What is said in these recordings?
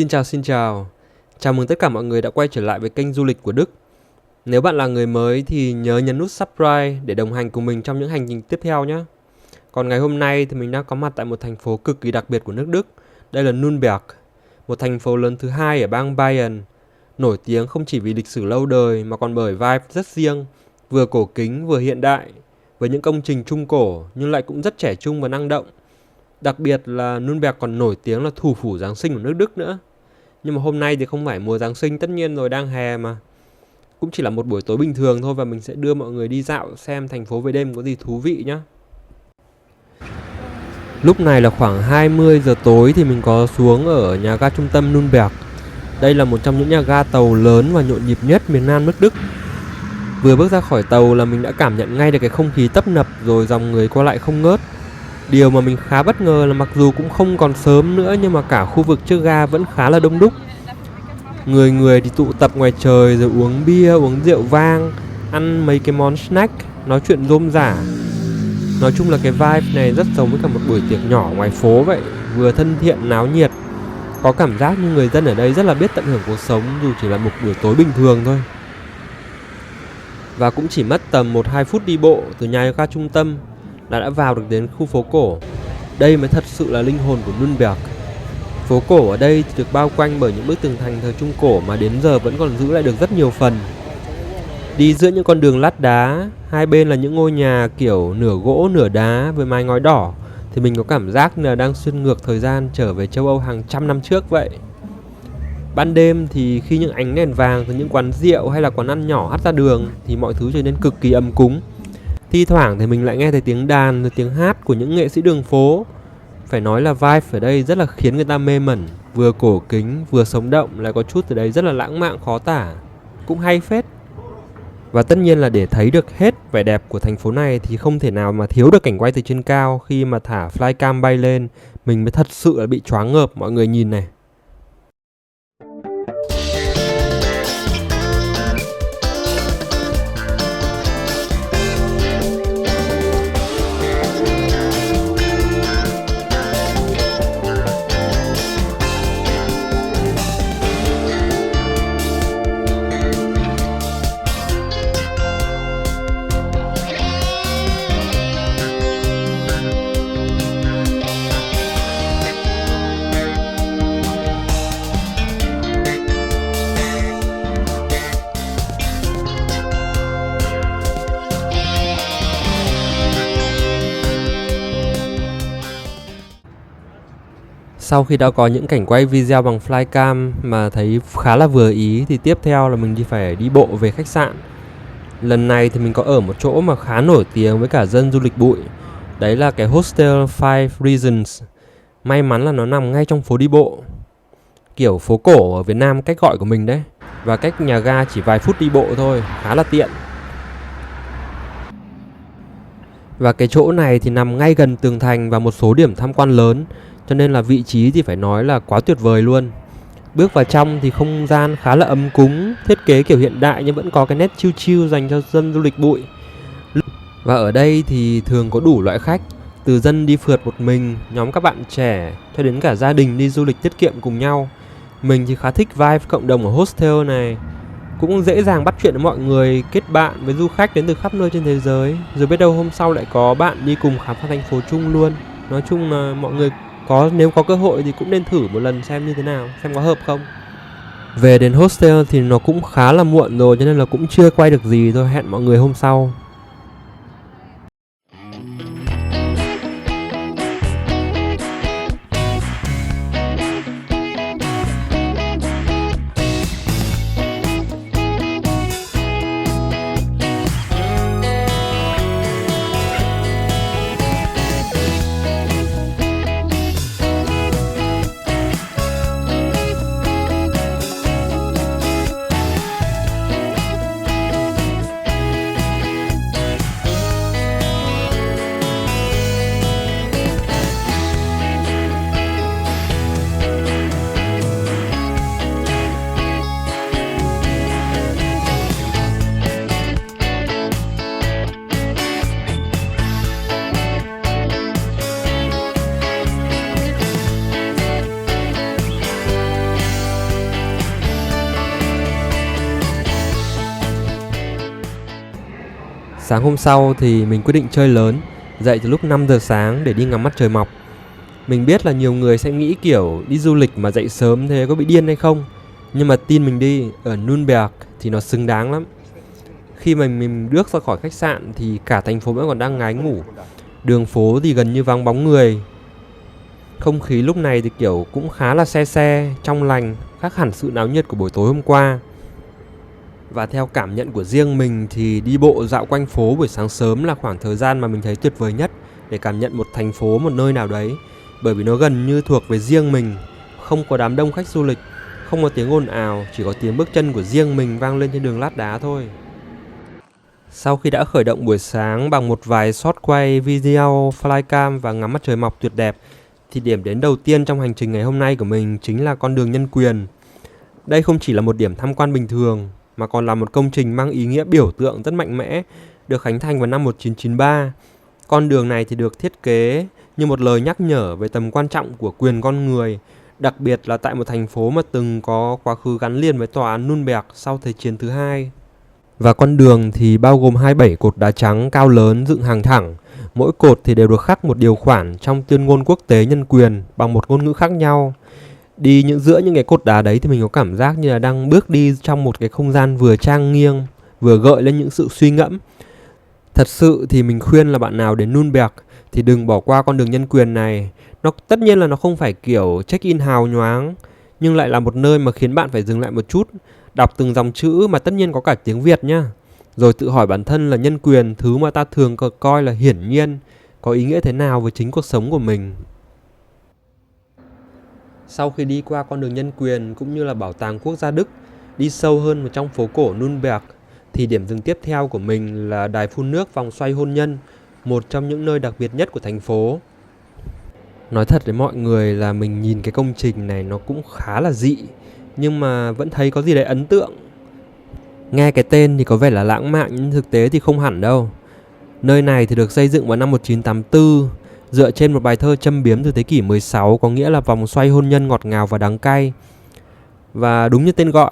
Xin chào. Chào mừng tất cả mọi người đã quay trở lại với kênh du lịch của Đức. Nếu bạn là người mới thì nhớ nhấn nút subscribe để đồng hành cùng mình trong những hành trình tiếp theo nhé. Còn ngày hôm nay thì mình đang có mặt tại một thành phố cực kỳ đặc biệt của nước Đức. Đây là Nürnberg, một thành phố lớn thứ hai ở bang Bayern. Nổi tiếng không chỉ vì lịch sử lâu đời mà còn bởi vibe rất riêng, vừa cổ kính vừa hiện đại, với những công trình trung cổ nhưng lại cũng rất trẻ trung và năng động. Đặc biệt là Nürnberg còn nổi tiếng là thủ phủ Giáng sinh của nước Đức nữa. Nhưng mà hôm nay thì không phải mùa Giáng sinh, tất nhiên rồi, đang hè mà. Cũng chỉ là một buổi tối bình thường thôi và mình sẽ đưa mọi người đi dạo xem thành phố về đêm có gì thú vị nhé. Lúc này là khoảng 20 giờ tối thì mình có xuống ở nhà ga trung tâm Nürnberg. Đây là một trong những nhà ga tàu lớn và nhộn nhịp nhất miền Nam nước Đức. Vừa bước ra khỏi tàu là mình đã cảm nhận ngay được cái không khí tấp nập rồi dòng người qua lại không ngớt. Điều mà mình khá bất ngờ là mặc dù cũng không còn sớm nữa nhưng mà cả khu vực trước ga vẫn khá là đông đúc. Người thì tụ tập ngoài trời rồi uống bia, uống rượu vang, ăn mấy cái món snack, nói chuyện rôm rả. Nói chung là cái vibe này rất giống với cả một buổi tiệc nhỏ ngoài phố vậy, vừa thân thiện, náo nhiệt. Có cảm giác như người dân ở đây rất là biết tận hưởng cuộc sống dù chỉ là một buổi tối bình thường thôi. Và cũng chỉ mất tầm 1-2 phút đi bộ từ nhà ga trung tâm là đã vào được đến khu phố cổ. Đây mới thật sự là linh hồn của Nürnberg. Phố cổ ở đây thì được bao quanh bởi những bức tường thành thời Trung Cổ mà đến giờ vẫn còn giữ lại được rất nhiều phần. Đi giữa những con đường lát đá, hai bên là những ngôi nhà kiểu nửa gỗ nửa đá với mái ngói đỏ, thì mình có cảm giác như là đang xuyên ngược thời gian trở về châu Âu hàng trăm năm trước vậy. Ban đêm thì khi những ánh đèn vàng từ những quán rượu hay là quán ăn nhỏ hắt ra đường thì mọi thứ trở nên cực kỳ ấm cúng. Thi thoảng thì mình lại nghe thấy tiếng đàn rồi tiếng hát của những nghệ sĩ đường phố. Phải nói là vibe ở đây rất là khiến người ta mê mẩn, vừa cổ kính vừa sống động, lại có chút từ đấy rất là lãng mạn khó tả. Cũng hay phết. Và tất nhiên là để thấy được hết vẻ đẹp của thành phố này thì không thể nào mà thiếu được cảnh quay từ trên cao. Khi mà thả flycam bay lên, mình mới thật sự là bị choáng ngợp. Mọi người nhìn này. Sau khi đã có những cảnh quay video bằng flycam mà thấy khá là vừa ý thì tiếp theo là mình phải đi bộ về khách sạn. Lần này thì mình có ở một chỗ mà khá nổi tiếng với cả dân du lịch bụi. Đấy là cái Hostel Five Reasons. May mắn là nó nằm ngay trong phố đi bộ, kiểu phố cổ ở Việt Nam cách gọi của mình đấy. Và cách nhà ga chỉ vài phút đi bộ thôi, khá là tiện. Và cái chỗ này thì nằm ngay gần tường thành và một số điểm tham quan lớn, cho nên là vị trí thì phải nói là quá tuyệt vời luôn. Bước vào trong thì không gian khá là ấm cúng, thiết kế kiểu hiện đại nhưng vẫn có cái nét chill chill dành cho dân du lịch bụi. Và ở đây thì thường có đủ loại khách, từ dân đi phượt một mình, nhóm các bạn trẻ, cho đến cả gia đình đi du lịch tiết kiệm cùng nhau. Mình thì khá thích vibe cộng đồng ở hostel này. Cũng dễ dàng bắt chuyện với mọi người, kết bạn với du khách đến từ khắp nơi trên thế giới. Rồi biết đâu hôm sau lại có bạn đi cùng khám phá thành phố chung luôn. Nói chung là mọi người nếu có cơ hội thì cũng nên thử một lần xem như thế nào, xem có hợp không. Về đến hostel thì nó cũng khá là muộn rồi cho nên là cũng chưa quay được gì thôi, hẹn mọi người hôm sau. Sáng hôm sau thì mình quyết định chơi lớn, dậy từ lúc 5 giờ sáng để đi ngắm mặt trời mọc. Mình biết là nhiều người sẽ nghĩ kiểu đi du lịch mà dậy sớm thế có bị điên hay không. Nhưng mà tin mình đi, ở Nürnberg thì nó xứng đáng lắm. Khi mà mình bước ra khỏi khách sạn thì cả thành phố vẫn còn đang ngái ngủ. Đường phố thì gần như vắng bóng người. Không khí lúc này thì kiểu cũng khá là se se, trong lành, khác hẳn sự náo nhiệt của buổi tối hôm qua. Và theo cảm nhận của riêng mình thì đi bộ dạo quanh phố buổi sáng sớm là khoảng thời gian mà mình thấy tuyệt vời nhất để cảm nhận một thành phố, một nơi nào đấy. Bởi vì nó gần như thuộc về riêng mình, không có đám đông khách du lịch, không có tiếng ồn ào, chỉ có tiếng bước chân của riêng mình vang lên trên đường lát đá thôi. Sau khi đã khởi động buổi sáng bằng một vài shot quay video flycam và ngắm mặt trời mọc tuyệt đẹp, thì điểm đến đầu tiên trong hành trình ngày hôm nay của mình chính là con đường Nhân Quyền. Đây không chỉ là một điểm tham quan bình thường, mà còn là một công trình mang ý nghĩa biểu tượng rất mạnh mẽ, được khánh thành vào năm 1993. Con đường này thì được thiết kế như một lời nhắc nhở về tầm quan trọng của quyền con người, đặc biệt là tại một thành phố mà từng có quá khứ gắn liền với tòa án Nürnberg sau Thế chiến thứ hai. Và con đường thì bao gồm 27 cột đá trắng cao lớn dựng hàng thẳng. Mỗi cột thì đều được khắc một điều khoản trong tuyên ngôn quốc tế nhân quyền bằng một ngôn ngữ khác nhau. Đi giữa những cái cột đá đấy thì mình có cảm giác như là đang bước đi trong một cái không gian vừa trang nghiêm, vừa gợi lên những sự suy ngẫm. Thật sự thì mình khuyên là bạn nào đến Nürnberg thì đừng bỏ qua con đường nhân quyền này. Tất nhiên là nó không phải kiểu check-in hào nhoáng, nhưng lại là một nơi mà khiến bạn phải dừng lại một chút, đọc từng dòng chữ mà tất nhiên có cả tiếng Việt nhá. Rồi tự hỏi bản thân là nhân quyền, thứ mà ta thường coi là hiển nhiên, có ý nghĩa thế nào với chính cuộc sống của mình. Sau khi đi qua con đường nhân quyền cũng như là bảo tàng quốc gia Đức, đi sâu hơn vào trong phố cổ Nürnberg, thì điểm dừng tiếp theo của mình là đài phun nước vòng xoay hôn nhân, một trong những nơi đặc biệt nhất của thành phố. Nói thật với mọi người là mình nhìn cái công trình này nó cũng khá là dị, nhưng mà vẫn thấy có gì đấy ấn tượng. Nghe cái tên thì có vẻ là lãng mạn nhưng thực tế thì không hẳn đâu. Nơi này thì được xây dựng vào năm 1984, dựa trên một bài thơ châm biếm từ thế kỷ 16 có nghĩa là vòng xoay hôn nhân ngọt ngào và đắng cay. Và đúng như tên gọi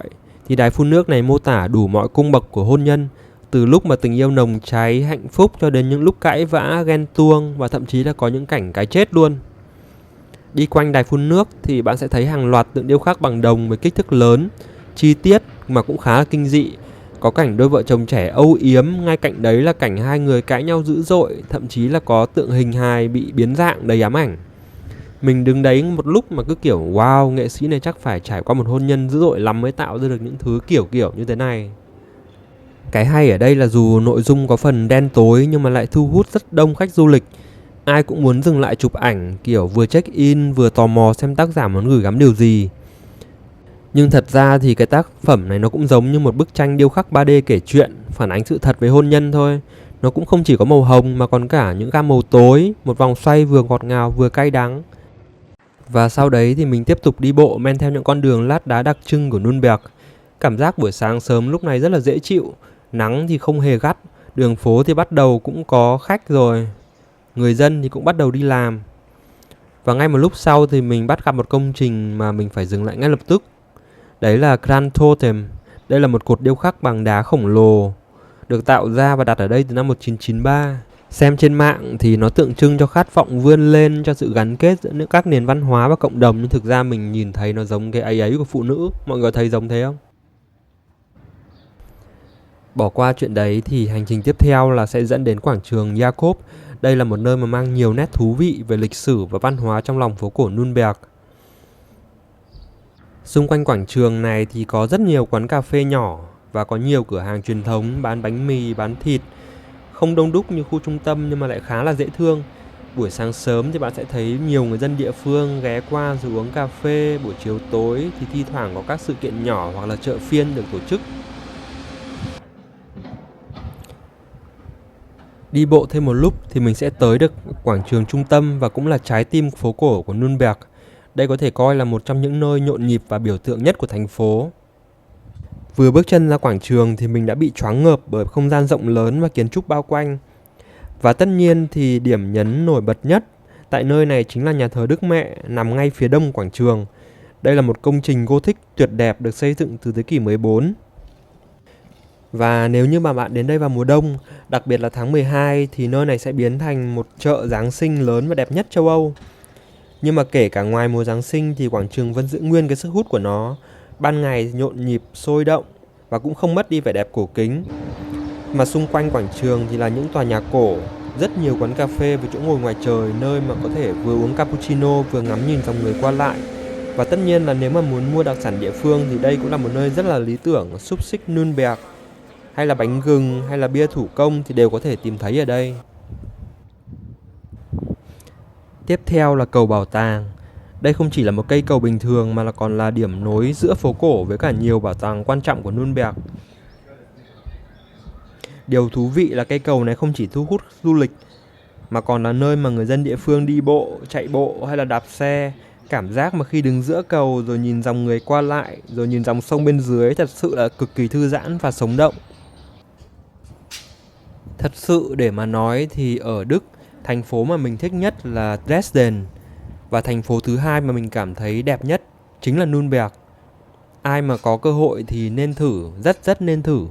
thì đài phun nước này mô tả đủ mọi cung bậc của hôn nhân, từ lúc mà tình yêu nồng cháy, hạnh phúc cho đến những lúc cãi vã, ghen tuông và thậm chí là có những cảnh cái chết luôn. Đi quanh đài phun nước thì bạn sẽ thấy hàng loạt tượng điêu khắc bằng đồng với kích thước lớn, chi tiết mà cũng khá là kinh dị. Có cảnh đôi vợ chồng trẻ âu yếm, ngay cạnh đấy là cảnh hai người cãi nhau dữ dội, thậm chí là có tượng hình hài bị biến dạng đầy ám ảnh. Mình đứng đấy một lúc mà cứ kiểu wow, nghệ sĩ này chắc phải trải qua một hôn nhân dữ dội lắm mới tạo ra được những thứ kiểu như thế này. Cái hay ở đây là dù nội dung có phần đen tối nhưng mà lại thu hút rất đông khách du lịch. Ai cũng muốn dừng lại chụp ảnh, kiểu vừa check in vừa tò mò xem tác giả muốn gửi gắm điều gì. Nhưng thật ra thì cái tác phẩm này nó cũng giống như một bức tranh điêu khắc 3D kể chuyện, phản ánh sự thật về hôn nhân thôi. Nó cũng không chỉ có màu hồng mà còn cả những gam màu tối, một vòng xoay vừa ngọt ngào vừa cay đắng. Và sau đấy thì mình tiếp tục đi bộ men theo những con đường lát đá đặc trưng của Nürnberg. Cảm giác buổi sáng sớm lúc này rất là dễ chịu, nắng thì không hề gắt, đường phố thì bắt đầu cũng có khách rồi, người dân thì cũng bắt đầu đi làm. Và ngay một lúc sau thì mình bắt gặp một công trình mà mình phải dừng lại ngay lập tức. Đấy là Grand Totem. Đây là một cột điêu khắc bằng đá khổng lồ, được tạo ra và đặt ở đây từ năm 1993. Xem trên mạng thì nó tượng trưng cho khát vọng vươn lên, cho sự gắn kết giữa các nền văn hóa và cộng đồng. Nhưng thực ra mình nhìn thấy nó giống cái ấy của phụ nữ. Mọi người thấy giống thế không? Bỏ qua chuyện đấy thì hành trình tiếp theo là sẽ dẫn đến quảng trường Jakob. Đây là một nơi mà mang nhiều nét thú vị về lịch sử và văn hóa trong lòng phố cổ Nürnberg. Xung quanh quảng trường này thì có rất nhiều quán cà phê nhỏ và có nhiều cửa hàng truyền thống bán bánh mì, bán thịt. Không đông đúc như khu trung tâm nhưng mà lại khá là dễ thương. Buổi sáng sớm thì bạn sẽ thấy nhiều người dân địa phương ghé qua rồi uống cà phê. Buổi chiều tối thì thi thoảng có các sự kiện nhỏ hoặc là chợ phiên được tổ chức. Đi bộ thêm một lúc thì mình sẽ tới được quảng trường trung tâm và cũng là trái tim phố cổ của Nürnberg. Đây có thể coi là một trong những nơi nhộn nhịp và biểu tượng nhất của thành phố. Vừa bước chân ra quảng trường thì mình đã bị choáng ngợp bởi không gian rộng lớn và kiến trúc bao quanh. Và tất nhiên thì điểm nhấn nổi bật nhất tại nơi này chính là nhà thờ Đức Mẹ nằm ngay phía đông quảng trường. Đây là một công trình Gothic tuyệt đẹp được xây dựng từ thế kỷ 14. Và nếu như mà bạn đến đây vào mùa đông, đặc biệt là tháng 12, thì nơi này sẽ biến thành một chợ Giáng sinh lớn và đẹp nhất châu Âu. Nhưng mà kể cả ngoài mùa Giáng sinh thì quảng trường vẫn giữ nguyên cái sức hút của nó. Ban ngày nhộn nhịp, sôi động và cũng không mất đi vẻ đẹp cổ kính. Mà xung quanh quảng trường thì là những tòa nhà cổ, rất nhiều quán cà phê với chỗ ngồi ngoài trời, nơi mà có thể vừa uống cappuccino vừa ngắm nhìn dòng người qua lại. Và tất nhiên là nếu mà muốn mua đặc sản địa phương thì đây cũng là một nơi rất là lý tưởng. Xúc xích Nürnberg hay là bánh gừng hay là bia thủ công thì đều có thể tìm thấy ở đây. Tiếp theo là cầu bảo tàng. Đây không chỉ là một cây cầu bình thường mà còn là điểm nối giữa phố cổ với cả nhiều bảo tàng quan trọng của Nürnberg. Điều thú vị là cây cầu này không chỉ thu hút du lịch mà còn là nơi mà người dân địa phương đi bộ, chạy bộ hay là đạp xe. Cảm giác mà khi đứng giữa cầu rồi nhìn dòng người qua lại, rồi nhìn dòng sông bên dưới thật sự là cực kỳ thư giãn và sống động. Thật sự để mà nói thì ở Đức, thành phố mà mình thích nhất là Dresden. Và thành phố thứ hai mà mình cảm thấy đẹp nhất chính là Nürnberg. Ai mà có cơ hội thì nên thử, rất nên thử.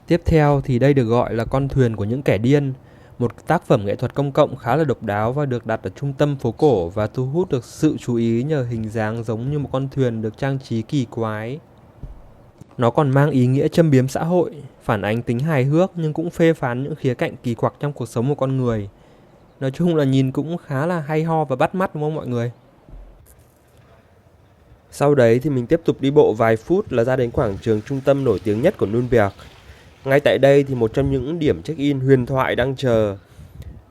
Tiếp theo thì đây được gọi là con thuyền của những kẻ điên, một tác phẩm nghệ thuật công cộng khá là độc đáo và được đặt ở trung tâm phố cổ và thu hút được sự chú ý nhờ hình dáng giống như một con thuyền được trang trí kỳ quái. Nó còn mang ý nghĩa châm biếm xã hội, phản ánh tính hài hước nhưng cũng phê phán những khía cạnh kỳ quặc trong cuộc sống của con người. Nói chung là nhìn cũng khá là hay ho và bắt mắt đúng không mọi người? Sau đấy thì mình tiếp tục đi bộ vài phút là ra đến quảng trường trung tâm nổi tiếng nhất của Nürnberg. Ngay tại đây thì một trong những điểm check-in huyền thoại đang chờ.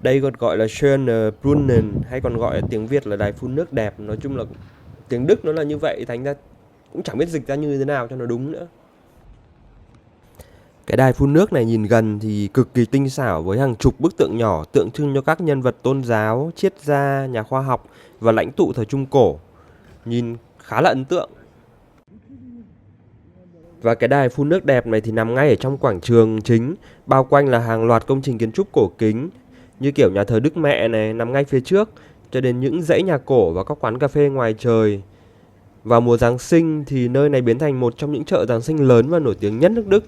Đây còn gọi là Schöne Brunnen hay còn gọi là tiếng Việt là đài phun nước đẹp. Nói chung là tiếng Đức nó là như vậy, thành ra cũng chẳng biết dịch ra như thế nào cho nó đúng nữa. Cái đài phun nước này nhìn gần thì cực kỳ tinh xảo với hàng chục bức tượng nhỏ tượng trưng cho các nhân vật tôn giáo, triết gia, nhà khoa học và lãnh tụ thời Trung Cổ. Nhìn khá là ấn tượng. Và cái đài phun nước đẹp này thì nằm ngay ở trong quảng trường chính, bao quanh là hàng loạt công trình kiến trúc cổ kính, như kiểu nhà thờ Đức Mẹ này nằm ngay phía trước, cho đến những dãy nhà cổ và các quán cà phê ngoài trời. Vào mùa Giáng sinh thì nơi này biến thành một trong những chợ Giáng sinh lớn và nổi tiếng nhất nước Đức.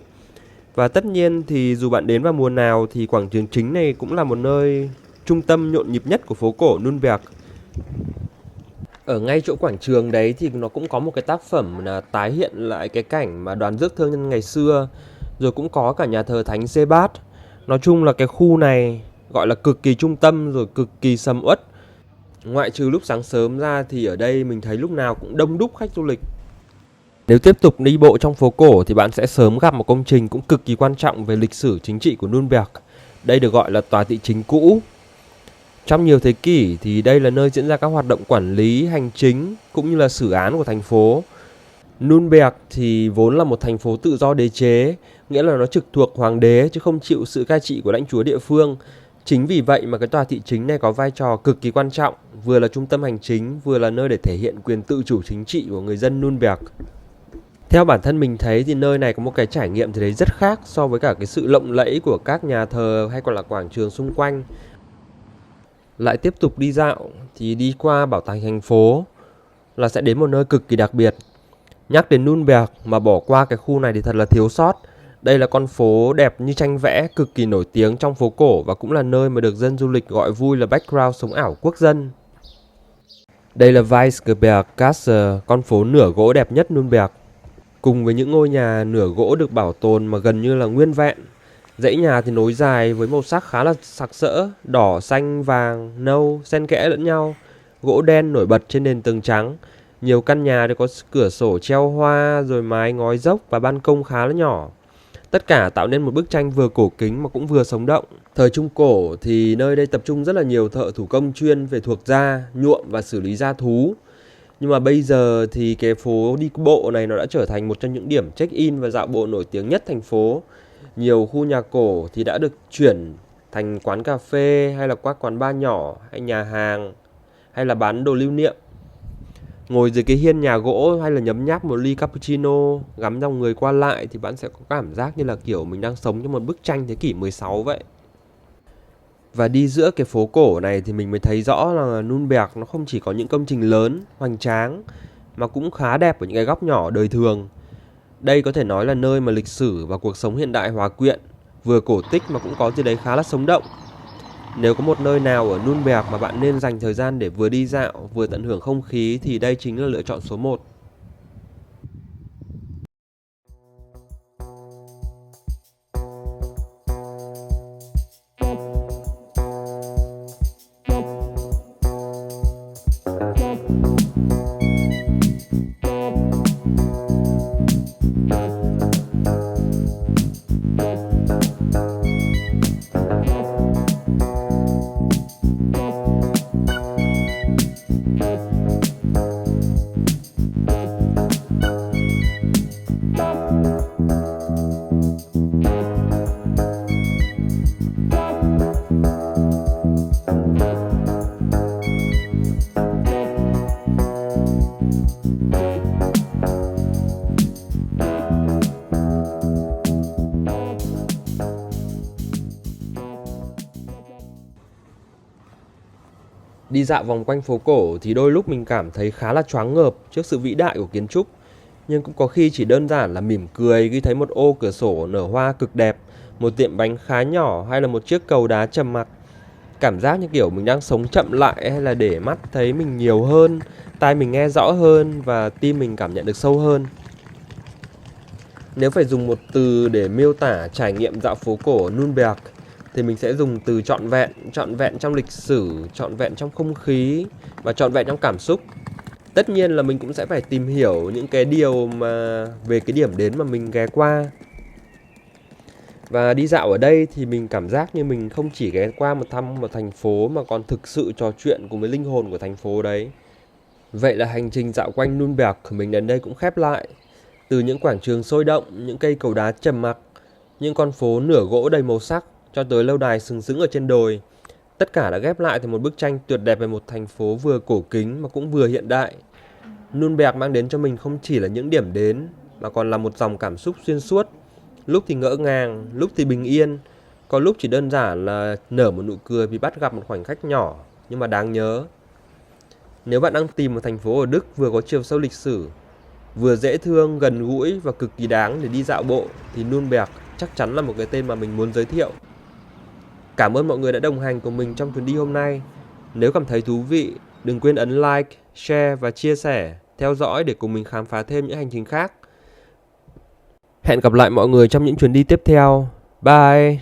Và tất nhiên thì dù bạn đến vào mùa nào thì quảng trường chính này cũng là một nơi trung tâm nhộn nhịp nhất của phố cổ Nürnberg. Ở ngay chỗ quảng trường đấy thì nó cũng có một cái tác phẩm là tái hiện lại cái cảnh mà đoàn rước thương nhân ngày xưa. Rồi cũng có cả nhà thờ Thánh Sebald. Nói chung là cái khu này gọi là cực kỳ trung tâm rồi cực kỳ sầm uất. Ngoại trừ lúc sáng sớm ra thì ở đây mình thấy lúc nào cũng đông đúc khách du lịch. Nếu tiếp tục đi bộ trong phố cổ thì bạn sẽ sớm gặp một công trình cũng cực kỳ quan trọng về lịch sử chính trị của Nürnberg. Đây được gọi là tòa thị chính cũ. Trong nhiều thế kỷ thì đây là nơi diễn ra các hoạt động quản lý, hành chính cũng như là xử án của thành phố. Nürnberg thì vốn là một thành phố tự do đế chế, nghĩa là nó trực thuộc hoàng đế chứ không chịu sự cai trị của lãnh chúa địa phương. Chính vì vậy mà cái tòa thị chính này có vai trò cực kỳ quan trọng, vừa là trung tâm hành chính, vừa là nơi để thể hiện quyền tự chủ chính trị của người dân Nürnberg. Theo bản thân mình thấy thì nơi này có một cái trải nghiệm thì đấy rất khác so với cả cái sự lộng lẫy của các nhà thờ hay còn là quảng trường xung quanh. Lại tiếp tục đi dạo thì đi qua bảo tàng thành phố là sẽ đến một nơi cực kỳ đặc biệt. Nhắc đến Nürnberg mà bỏ qua cái khu này thì thật là thiếu sót. Đây là con phố đẹp như tranh vẽ, cực kỳ nổi tiếng trong phố cổ và cũng là nơi mà được dân du lịch gọi vui là background sống ảo quốc dân. Đây là Weisgerberggasse, con phố nửa gỗ đẹp nhất Nürnberg. Cùng với những ngôi nhà nửa gỗ được bảo tồn mà gần như là nguyên vẹn. Dãy nhà thì nối dài với màu sắc khá là sặc sỡ, đỏ, xanh, vàng, nâu, xen kẽ lẫn nhau. Gỗ đen nổi bật trên nền tường trắng. Nhiều căn nhà đều có cửa sổ treo hoa, rồi mái ngói dốc và ban công khá là nhỏ. Tất cả tạo nên một bức tranh vừa cổ kính mà cũng vừa sống động. Thời Trung Cổ thì nơi đây tập trung rất là nhiều thợ thủ công chuyên về thuộc da, nhuộm và xử lý da thú. Nhưng mà bây giờ thì cái phố đi bộ này nó đã trở thành một trong những điểm check-in và dạo bộ nổi tiếng nhất thành phố. Nhiều khu nhà cổ thì đã được chuyển thành quán cà phê hay là các quán bar nhỏ hay nhà hàng hay là bán đồ lưu niệm. Ngồi dưới cái hiên nhà gỗ hay là nhấm nháp một ly cappuccino, ngắm dòng người qua lại thì bạn sẽ có cảm giác như là kiểu mình đang sống trong một bức tranh thế kỷ 16 vậy. Và đi giữa cái phố cổ này thì mình mới thấy rõ là Nürnberg nó không chỉ có những công trình lớn, hoành tráng mà cũng khá đẹp ở những cái góc nhỏ đời thường. Đây có thể nói là nơi mà lịch sử và cuộc sống hiện đại hòa quyện, vừa cổ tích mà cũng có gì đấy khá là sống động. Nếu có một nơi nào ở Nürnberg mà bạn nên dành thời gian để vừa đi dạo, vừa tận hưởng không khí thì đây chính là lựa chọn số 1. Đi dạo vòng quanh phố cổ thì đôi lúc mình cảm thấy khá là choáng ngợp trước sự vĩ đại của kiến trúc. Nhưng cũng có khi chỉ đơn giản là mỉm cười khi thấy một ô cửa sổ nở hoa cực đẹp, một tiệm bánh khá nhỏ hay là một chiếc cầu đá trầm mặc. Cảm giác như kiểu mình đang sống chậm lại hay là để mắt thấy mình nhiều hơn, tai mình nghe rõ hơn và tim mình cảm nhận được sâu hơn. Nếu phải dùng một từ để miêu tả trải nghiệm dạo phố cổ ở Nürnberg thì mình sẽ dùng từ trọn vẹn trong lịch sử, trọn vẹn trong không khí và trọn vẹn trong cảm xúc. Tất nhiên là mình cũng sẽ phải tìm hiểu những cái điều mà về cái điểm đến mà mình ghé qua. Và đi dạo ở đây thì mình cảm giác như mình không chỉ ghé qua một thành phố mà còn thực sự trò chuyện cùng với linh hồn của thành phố đấy. Vậy là hành trình dạo quanh Nürnberg của mình đến đây cũng khép lại. Từ những quảng trường sôi động, những cây cầu đá trầm mặc, những con phố nửa gỗ đầy màu sắc cho tới lâu đài sừng sững ở trên đồi. Tất cả đã ghép lại thành một bức tranh tuyệt đẹp về một thành phố vừa cổ kính mà cũng vừa hiện đại. Nürnberg mang đến cho mình không chỉ là những điểm đến mà còn là một dòng cảm xúc xuyên suốt. Lúc thì ngỡ ngàng, lúc thì bình yên, có lúc chỉ đơn giản là nở một nụ cười vì bắt gặp một khoảnh khắc nhỏ nhưng mà đáng nhớ. Nếu bạn đang tìm một thành phố ở Đức vừa có chiều sâu lịch sử, vừa dễ thương, gần gũi và cực kỳ đáng để đi dạo bộ thì Nürnberg chắc chắn là một cái tên mà mình muốn giới thiệu. Cảm ơn mọi người đã đồng hành cùng mình trong chuyến đi hôm nay. Nếu cảm thấy thú vị, đừng quên ấn like, share và chia sẻ, theo dõi để cùng mình khám phá thêm những hành trình khác. Hẹn gặp lại mọi người trong những chuyến đi tiếp theo. Bye!